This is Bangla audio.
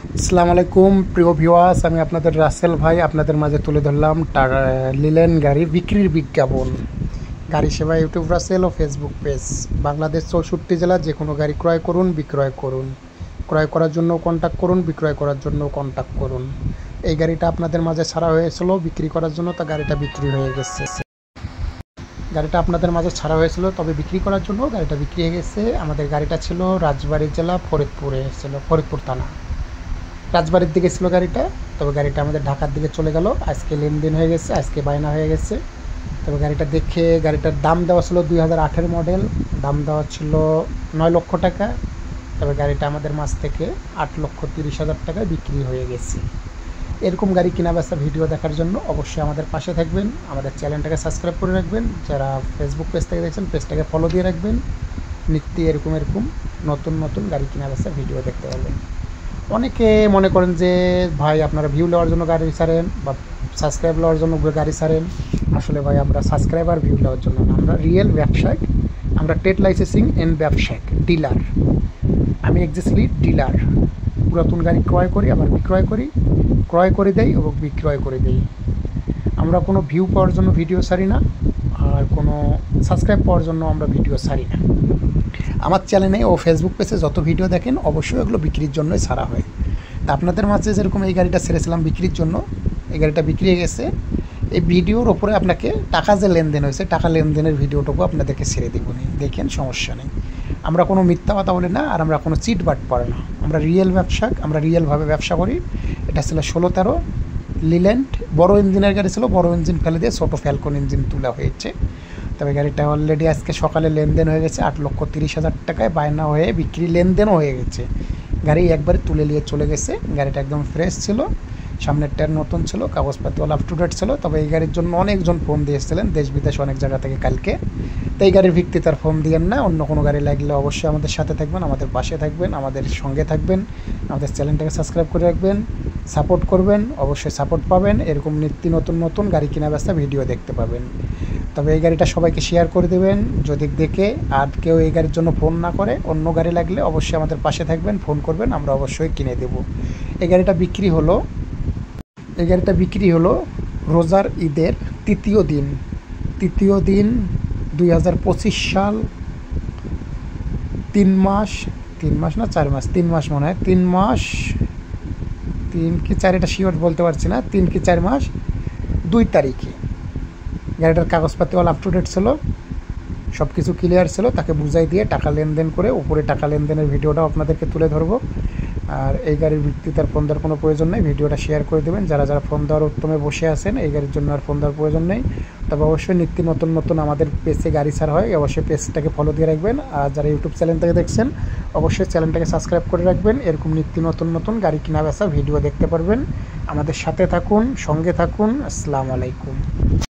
আসসালামু আলাইকুম প্রিয় ভিউয়ার্স, আমি আপনাদের রাসেল ভাই আপনাদের মাঝে তুলে ধরলাম লিলেন গাড়ি বিক্রির বিজ্ঞাপন। গাড়ি সেবা ইউটিউব রাসেল ও ফেসবুক পেজ। বাংলাদেশ 64 জেলা যে কোনো গাড়ি ক্রয় করুন, বিক্রয় করুন। ক্রয় করার জন্য কন্ট্যাক্ট করুন, বিক্রয় করার জন্য কন্ট্যাক্ট করুন। এই গাড়িটা আপনাদের মাঝে ছাড়া হয়েছিল বিক্রি করার জন্য, তা গাড়িটা বিক্রি হয়ে গেছে। গাড়িটা আপনাদের মাঝে ছাড়া হয়েছিল, তবে বিক্রি করার জন্য গাড়িটা বিক্রি হয়ে গেছে। আমাদের গাড়িটা ছিল রাজবাড়ী জেলা ফরিদপুরে ছিল, ফরিদপুর থানা রাজবাড়ির দিকে ছিল গাড়িটা। তবে গাড়িটা আমাদের ঢাকার দিকে চলে গেল। আজকে লেনদেন হয়ে গেছে, আজকে বায়না হয়ে গেছে। তবে গাড়িটা দেখে গাড়িটার দাম দেওয়া ছিল 2008 মডেল, দাম দেওয়া ছিল 9 লক্ষ টাকা। তবে গাড়িটা আমাদের মাছ থেকে 8,30,000 টাকায় বিক্রি হয়ে গেছে। এরকম গাড়ি কেনা বেচা ভিডিও দেখার জন্য অবশ্যই আমাদের পাশে থাকবেন, আমাদের চ্যানেলটাকে সাবস্ক্রাইব করে রাখবেন। যারা ফেসবুক পেজ থেকে দেখছেন পেজটাকে ফলো দিয়ে রাখবেন। নিত্য এরকম নতুন নতুন গাড়ি কেনা বেচা ভিডিও দেখতে পাবেন। অনেকে মনে করেন যে ভাই আপনারা ভিউ নেওয়ার জন্য গাড়ি ছাড়েন বা সাবস্ক্রাইব নেওয়ার জন্য গাড়ি ছাড়েন। আসলে ভাই আমরা সাবস্ক্রাইবার ভিউ নেওয়ার জন্য না, আমরা রিয়েল ব্যবসায়িক, আমরা ট্রেড লাইসেন্সিং এন্ড ব্যবসায়িক ডিলার। আমি এক্স্যাক্টলি ডিলার। পুরাতন গাড়ি ক্রয় করি, আবার বিক্রয় করি, ক্রয় করে দেই এবং বিক্রয় করে দেই। আমরা কোনো ভিউ পাওয়ার জন্য ভিডিও ছাড়ি না, আর কোনো সাবস্ক্রাইব পাওয়ার জন্য আমরা ভিডিও ছাড়ি না। আমার চ্যানেলে ও ফেসবুক পেজে যত ভিডিও দেখেন অবশ্যই এগুলো বিক্রির জন্যই ছাড়া হয়। তা আপনাদের মাঝে যেরকম এই গাড়িটা ছেড়েছিলাম বিক্রির জন্য, এই গাড়িটা বিক্রি হয়ে গেছে। এই ভিডিওর ওপরে আপনাকে টাকা যে লেনদেন হয়েছে, টাকা লেনদেনের ভিডিওটুকু আপনাদেরকে ছেড়ে দেবো, দেখেন, সমস্যা নেই। আমরা কোনো মিথ্যা কথা বলি না, আর আমরা কোনো চিট বাট পড়ে না। আমরা রিয়েল ব্যবসা, আমরা রিয়েলভাবে ব্যবসা করি। এটা ছিল 16-13 লিল্যান্ড, বড় ইঞ্জিনের গাড়ি ছিল, বড় ইঞ্জিন ফেলে দিয়ে ছোটো ফ্যালকন ইঞ্জিন তোলা হয়েছে। তবে গাড়িটা অলরেডি আজকে সকালে লেনদেন হয়ে গেছে 8,30,000 টাকায়, বায়না হয়ে বিক্রি লেনদেনও হয়ে গেছে। গাড়ি একবারে তুলে নিয়ে চলে গেছে। গাড়িটা একদম ফ্রেশ ছিল, সামনের টায়ার নতুন ছিল, কাগজপাতি অল আপ টু ডেট ছিল। তবে এই গাড়ির জন্য অনেকজন ফোন দিয়েছিলেন দেশ বিদেশ অনেক জায়গা থেকে কালকে। তো এই গাড়ির ভিত্তিতে আর ফোন দিয়েন না। অন্য কোনো গাড়ি লাগলে অবশ্যই আমাদের সাথে থাকবেন, আমাদের পাশে থাকবেন, আমাদের সঙ্গে থাকবেন। আমাদের চ্যানেলটাকে সাবস্ক্রাইব করে রাখবেন, সাপোর্ট করবেন, অবশ্যই সাপোর্ট পাবেন। এরকম নিত্য নতুন গাড়ি কেনা বেচা ভিডিও দেখতে পাবেন। তবে এই গাড়িটা সবাইকে শেয়ার করে দেবেন যদি দেখে, আর কেউ এই গাড়ির জন্য ফোন না করে। অন্য গাড়ি লাগলে অবশ্যই আমাদের পাশে থাকবেন, ফোন করবেন, আমরা অবশ্যই কিনে দেব। এই গাড়িটা বিক্রি হলো রোজার ঈদের তৃতীয় দিন 2025 সাল। 3 মাস না 4 মাস, 3 মাস মনে হয়, 3 মাস 3 কি 4, এটা শিওর বলতে পারছি না, 3 কি 4 মাস 2 তারিখে। গাড়িটার কাগজপাতি অল আপ টু ডেট ছিল, সব কিছু ক্লিয়ার ছিল। তাকে বুঝাই দিয়ে টাকা লেনদেন করে উপরে টাকা লেনদেনের ভিডিওটাও আপনাদেরকে তুলে ধরবো। আর এই গাড়ির ভিত্তিতে আর ফোন দেওয়ার কোনো প্রয়োজন নেই, ভিডিওটা শেয়ার করে দেবেন। যারা ফোন দেওয়ার উত্তমে বসে আছেন, এই গাড়ির জন্য আর ফোন দেওয়ার প্রয়োজন নেই। তবে অবশ্যই নিত্য নতুন আমাদের পেজে গাড়ি ছাড়া হয়, অবশ্যই পেজটাকে ফলো দিয়ে রাখবেন। আর যারা ইউটিউব চ্যানেল থেকে দেখছেন অবশ্যই চ্যানেলটাকে সাবস্ক্রাইব করে রাখবেন। এরকম নিত্য নতুন গাড়ি কেনা বেচা ভিডিও দেখতে পারবেন। আমাদের সাথে থাকুন, সঙ্গে থাকুন। আসসালামু আলাইকুম।